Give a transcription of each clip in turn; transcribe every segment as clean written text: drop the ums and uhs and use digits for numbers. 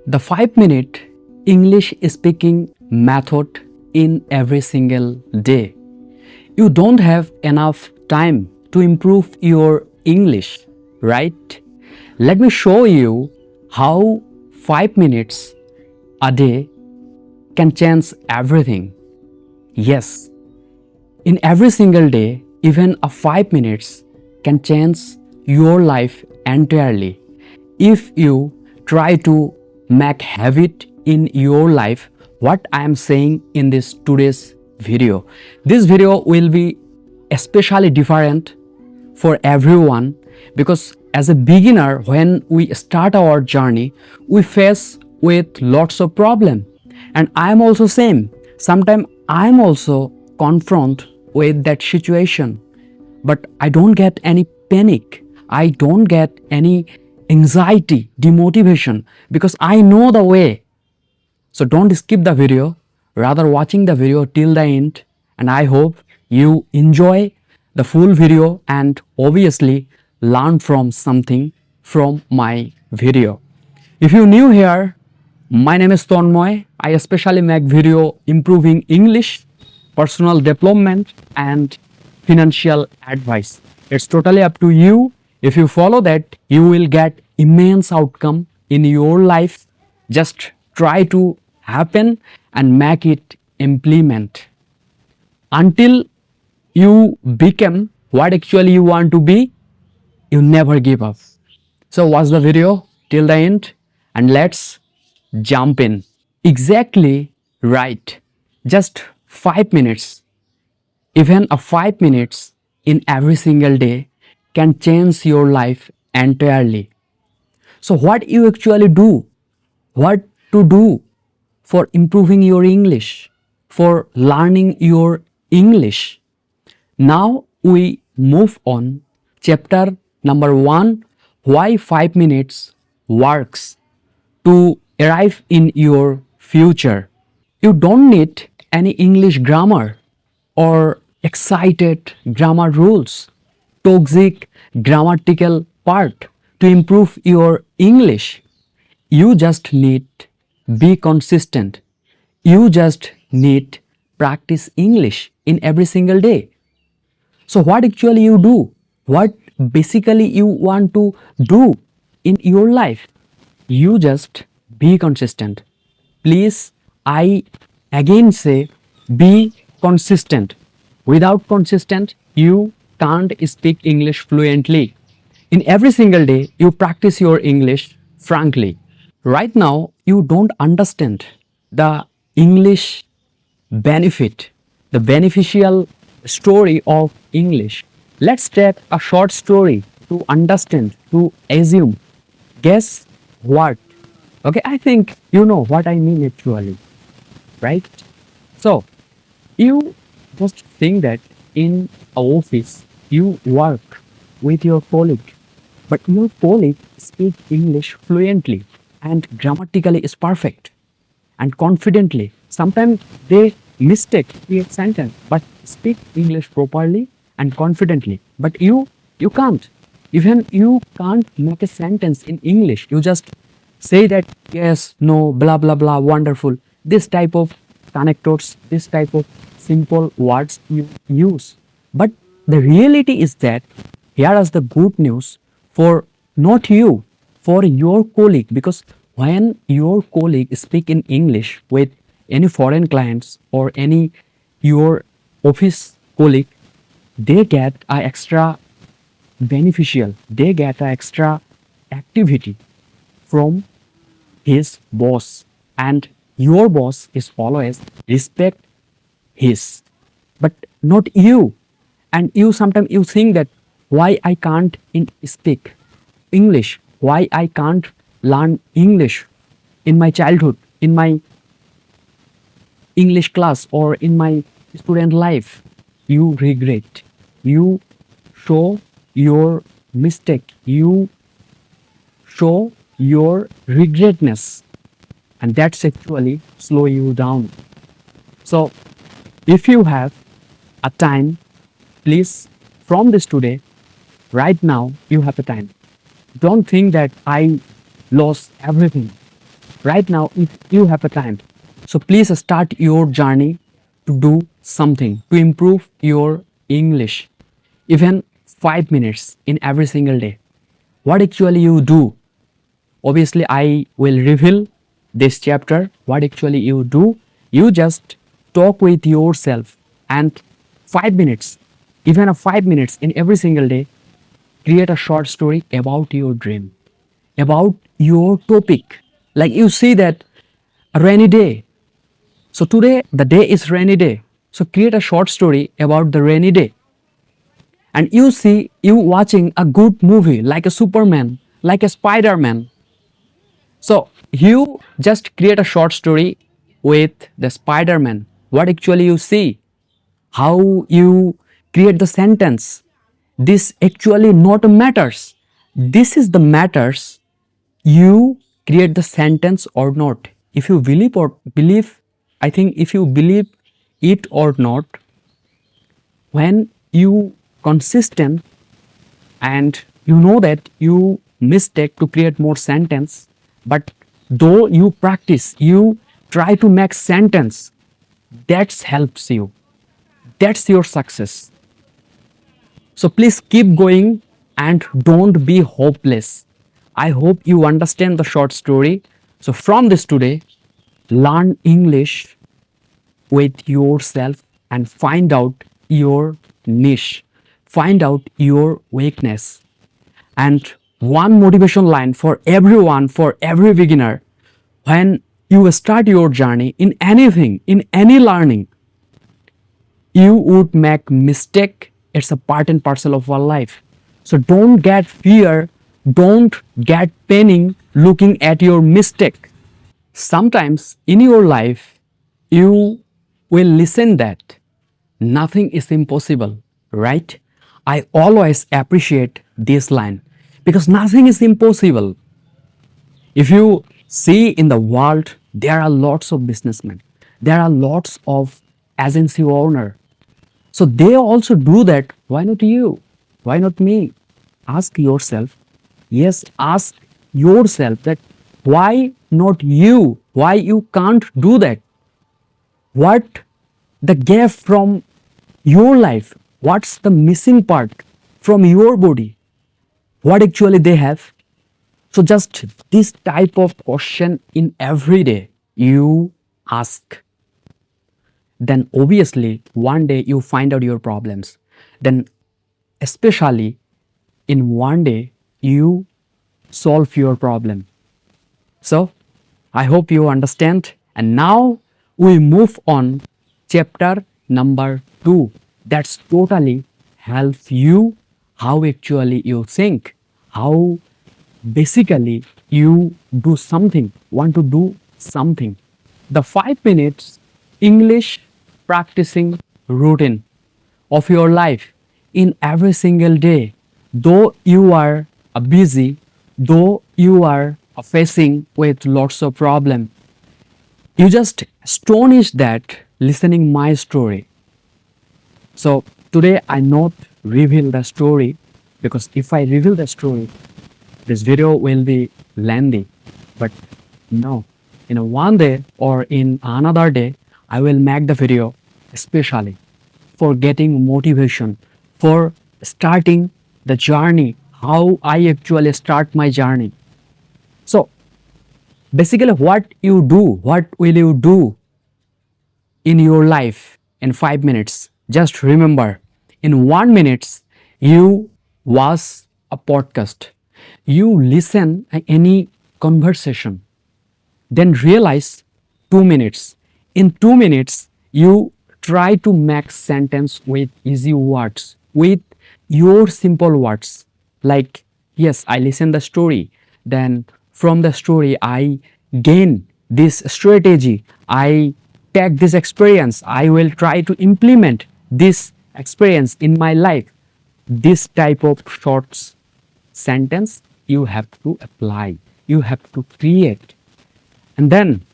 The 5-minute English speaking method in every single day. You don't have enough time to improve your English, right? Let me show you how 5 minutes a day can change everything. Yes, in every single day, even a 5 minutes can change your life entirely. If you try to make habit in your life, what I am saying in this today's video. This video will be especially different for everyone because as a beginner, when we start our journey, we face with lots of problem, and I am also same. Sometimes I am also confront with that situation, but I don't get any panic. I don't get any anxiety, demotivation, because I know the way. So don't skip the video, rather watching the video till the end, and I hope you enjoy the full video and obviously learn from something from my video. If you're new here, my name is Tonmoy. I especially make video improving English, personal development and financial advice. It's totally up to you. If you follow that, you will get immense outcome in your life. Just try to happen and make it implement until you become what actually you want to be. You never give up. So watch the video till the end and let's jump in. Exactly right. Just 5 minutes, even a 5 minutes in every single day can change your life entirely. So what you actually do, what to do for improving your English, for learning your English. Now we move on. Chapter number 1, why 5 minutes works to arrive in your future. You don't need any English grammar or excited grammar rules, toxic grammatical part to improve your English. You just need be consistent. You just need practice English in every single day. So what actually you do? What basically you want to do in your life? You just be consistent. Please, I again say be consistent. Without consistent, you can't speak English fluently. In every single day, you practice your English frankly. Right now, you don't understand the English benefit, the beneficial story of English. Let's take a short story to understand, to assume. Guess what? Okay, I think you know what I mean actually, right? So, you just think that in a office you work with your colleague, but your colleague speaks English fluently and grammatically is perfect and confidently. Sometimes they mistake create sentence but speak English properly and confidently. But you can't. Even you can't make a sentence in English. You just say that yes, no, blah blah blah, wonderful. This type of connectors, this type of simple words you use. But the reality is that here is the good news for not you, for your colleague, because when your colleague speak in English with any foreign clients or any your office colleague, they get a extra beneficial, they get a extra activity from his boss, and your boss is always respect his, but not you. And you sometimes you think that why I can't speak English, why I can't learn English in my childhood, in my English class or in my student life. You regret, you show your mistake, you show your regretness, and that's actually slow you down. So if you have a time, please from this today, right now you have a time. Don't think that I lost everything. right now if you have a time. So please start your journey to do something to improve your English, even 5 minutes in every single day. What actually you do? Obviously I will reveal this chapter. What actually you do? You just talk with yourself, and 5 minutes, even a 5 minutes in every single day, create a short story about your dream, about your topic. Like you see that a rainy day. So today the day is rainy day. So create a short story about the rainy day. And you see you watching a good movie like a Superman, like a Spider-Man. So you just create a short story with the Spider-Man. What actually you see? How you create the sentence? This actually not matters. This is the matters. You create the sentence or not. If you believe, I think if you believe it or not, when you consistent and you know that you mistake to create more sentence, but though you practice, you try to make sentence, that helps you, that's your success. So please keep going and don't be hopeless. I hope you understand the short story. So from this today, learn English with yourself and find out your niche, find out your weakness. And one motivation line for everyone, for every beginner: when you start your journey in anything, in any learning, you would make mistake. It's a part and parcel of our life. So don't get fear, don't get panic looking at your mistake. Sometimes in your life you will listen that nothing is impossible, right? I always appreciate this line because nothing is impossible. If you see in the world, there are lots of businessmen, there are lots of agency owner. So they also do that. Why not you? Why not me? Ask yourself. Yes, ask yourself that why not you? Why you can't do that? What the gap from your life? What's the missing part from your body? What actually they have? So just this type of question in every day you ask, then obviously one day you find out your problems. Then especially in one day you solve your problem. So I hope you understand. And now we move on chapter number 2. That's totally helps you how actually you think, how basically you do something, want to do something. The 5 minutes English practicing routine of your life in every single day. Though you are busy, though you are facing with lots of problem, you just astonish that listening my story. So today I not reveal the story, because if I reveal the story, this video will be lengthy. But no, in a one day or in another day, I will make the video especially for getting motivation, for starting the journey, how I actually start my journey. So basically what you do, what will you do in your life in 5 minutes? Just remember, in 1 minute you watch a podcast, you listen any conversation, then realize 2 minutes. In 2 minutes you try to make sentence with easy words, with your simple words. Like, yes, I listen the story, then from the story I gain this strategy, I take this experience, I will try to implement this experience in my life. This type of short sentence you have to apply, you have to create. And then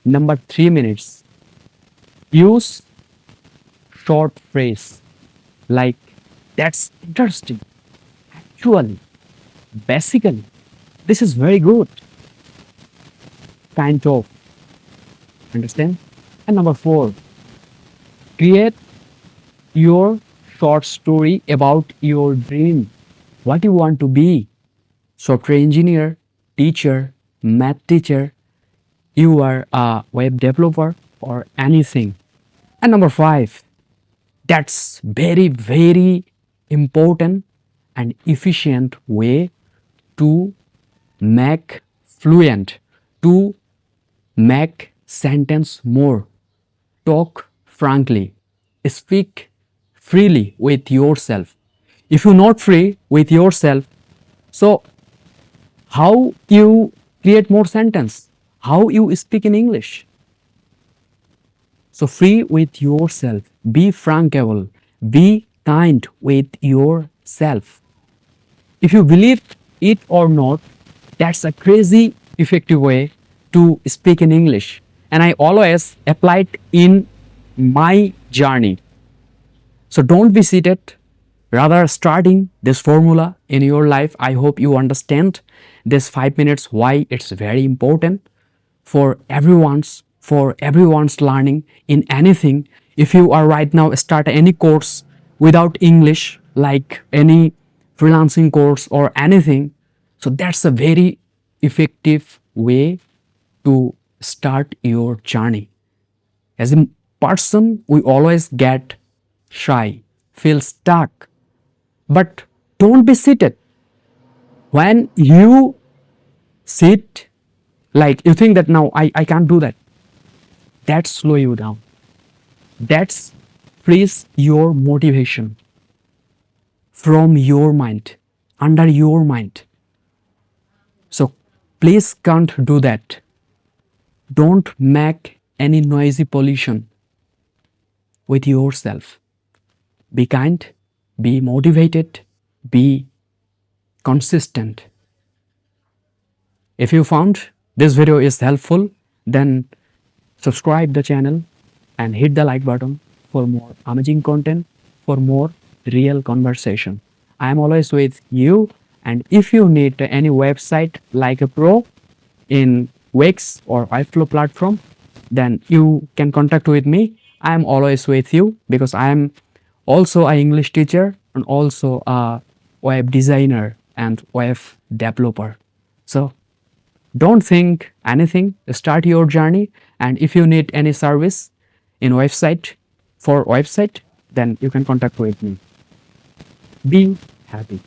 number 3 minutes, use short phrase like, that's interesting, actually, basically, this is very good. kind of. Understand? And number 4, create your short story about your dream. What you want to be? Software engineer, teacher, math teacher, you are a web developer or anything. And number 5, that's very, very important and efficient way to make fluent, to make sentence more. Talk frankly, speak freely with yourself. If you're not free with yourself, so how you create more sentence? How you speak in English? So free with yourself, be frankable, be kind with yourself. If you believe it or not, that's a crazy effective way to speak in English. And I always apply it in my journey. So don't be seated, rather starting this formula in your life. I hope you understand this 5 minutes why it's very important for everyone's learning in anything. If you are right now start any course without English, like any freelancing course or anything, so that's a very effective way to start your journey. As a person, we always get shy, feel stuck, but don't be seated. When you sit, like you think that no, I can't do that, that slow you down. That's freeze your motivation from your mind, under your mind. So please can't do that. Don't make any noisy pollution with yourself. Be kind, be motivated, be consistent. If you found this video is helpful, then subscribe the channel and hit the like button for more amazing content, for more real conversation. I am always with you, and if you need any website like a pro in Wix or webflow platform, then you can contact with me. I am always with you because I am also an English teacher and also a web designer and web developer. So don't think anything, start your journey. And if you need any service in website, then you can contact with me. Be happy.